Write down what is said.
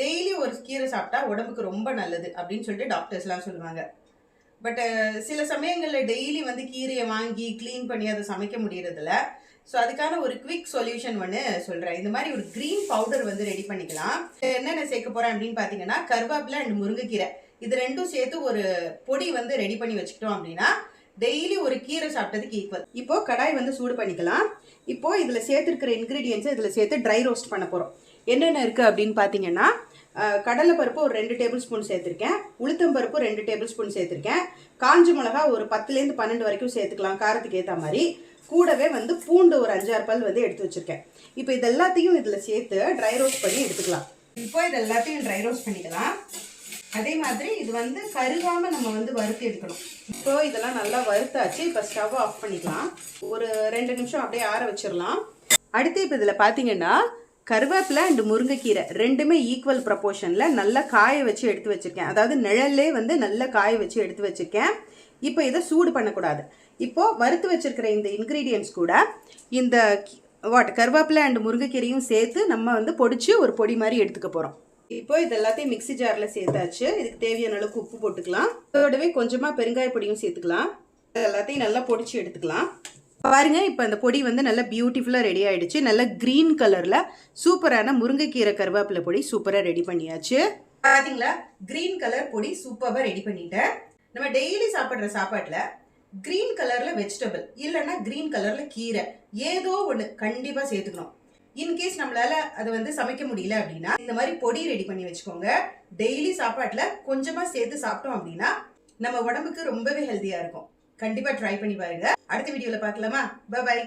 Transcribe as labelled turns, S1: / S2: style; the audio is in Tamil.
S1: டெய்லி ஒரு கீரை சாப்பிட்டா உடம்புக்கு ரொம்ப நல்லது அப்படின்னு சொல்லிட்டு டாக்டர்ஸ்லாம் சொல்லுவாங்க. பட் சில சமயங்களில் டெய்லி வந்து கீரையை வாங்கி க்ளீன் பண்ணி அதை சமைக்க முடியறதில்ல. ஸோ அதுக்கான ஒரு குவிக் சொல்யூஷன் ஒன்று சொல்கிறேன். இந்த மாதிரி ஒரு க்ரீன் பவுடர் வந்து ரெடி பண்ணிக்கலாம். என்னென்ன சேர்க்க போகிறேன் அப்படின்னு பார்த்தீங்கன்னா, கருவேப்பிலை அண்ட் முருங்கைக்கீரை இது ரெண்டும் சேர்த்து ஒரு பொடி வந்து ரெடி பண்ணி வச்சுக்கிட்டோம் அப்படின்னா டெய்லி ஒரு கீரை சாப்பிட்டதுக்கு ஈக்குவல். இப்போ கடாய் வந்து சூடு பண்ணிக்கலாம். இப்போ இதில் சேர்த்துருக்கிற இன்க்ரீடியன்ஸை இதில் சேர்த்து ட்ரை ரோஸ்ட் பண்ண போகிறோம். என்னென்ன இருக்குது அப்படின்னு பார்த்தீங்கன்னா, கடலைப்பருப்பு ஒரு 2 டேபிள் ஸ்பூன் சேர்த்துருக்கேன், உளுத்தம்பருப்பு 2 டேபிள் ஸ்பூன் சேர்த்துருக்கேன், காஞ்ச மிளகா ஒரு 10லேருந்து 12 வரைக்கும் சேர்த்துக்கலாம் காரத்துக்கு ஏற்ற மாதிரி. கூடவே வந்து பூண்டு ஒரு 5-6 பல் வந்து எடுத்து வச்சுருக்கேன். இப்போ இது எல்லாத்தையும் இதில் சேர்த்து ட்ரை ரோஸ்ட் பண்ணி எடுத்துக்கலாம். இப்போ இது எல்லாத்தையும் ட்ரை ரோஸ்ட் பண்ணிக்கலாம். அதே மாதிரி இது வந்து கருகாமல் நம்ம வந்து வறுத்து எடுக்கணும். இப்போ இதெல்லாம் நல்லா வறுத்தாச்சு. இப்போ ஸ்டவ் ஆஃப் பண்ணிக்கலாம். ஒரு 2 நிமிஷம் அப்படியே ஆற வச்சிடலாம். அடுத்து இப்போ இதில் பார்த்தீங்கன்னா கருவேப்பிலை அண்ட் முருங்கைக்கீரை ரெண்டுமே ஈக்குவல் ப்ரப்போர்ஷனில் நல்லா காய வச்சு எடுத்து வச்சுருக்கேன். அதாவது நிழல்லே வந்து நல்லா காய வச்சு எடுத்து வச்சுருக்கேன். இப்போ இதை சூடு பண்ணக்கூடாது. இப்போது வறுத்து வச்சுருக்கிற இந்த இன்க்ரீடியன்ட்ஸ் கூட இந்த கருவேப்பிலை அண்ட் முருங்கைக்கீரையும் சேர்த்து நம்ம வந்து பொடிச்சு ஒரு பொடி மாதிரி எடுத்துக்க போகிறோம். இப்போ இது எல்லாத்தையும் மிக்ஸி ஜாரில் சேர்த்தாச்சு. இதுக்கு தேவையான அளவுக்கு உப்பு போட்டுக்கலாம். அதோடவே கொஞ்சமாக பெருங்காய பொடியும் சேர்த்துக்கலாம். எல்லாத்தையும் நல்லா பொடிச்சு எடுத்துக்கலாம். பாருங்க, இப்போ இந்த பொடி வந்து நல்லா பியூட்டிஃபுல்லாக ரெடி ஆகிடுச்சு. நல்ல க்ரீன் கலரில் சூப்பரான முருங்கைக்கீரை கருவேப்பிலை பொடி சூப்பராக ரெடி பண்ணியாச்சு. பார்த்தீங்களா, க்ரீன் கலர் பொடி சூப்பராக ரெடி பண்ணிட்டேன். நம்ம டெய்லி சாப்பிட்ற சாப்பாட்டில் க்ரீன் கலரில் வெஜிடபிள் இல்லைன்னா க்ரீன் கலரில் கீரை ஏதோ ஒன்று கண்டிப்பாக சேர்த்துக்கணும். இன்கேஸ் நம்மளால அதை வந்து சமைக்க முடியல அப்படின்னா இந்த மாதிரி பொடி ரெடி பண்ணி வச்சுக்கோங்க. டெய்லி சாப்பாட்டில் கொஞ்சமாக சேர்த்து சாப்பிட்டோம் அப்படின்னா நம்ம உடம்புக்கு ரொம்பவே ஹெல்த்தியாக இருக்கும். கண்டிப்பாக ட்ரை பண்ணி பாருங்க. அடுத்த வீடியோவில் பார்க்கலாமா? பை.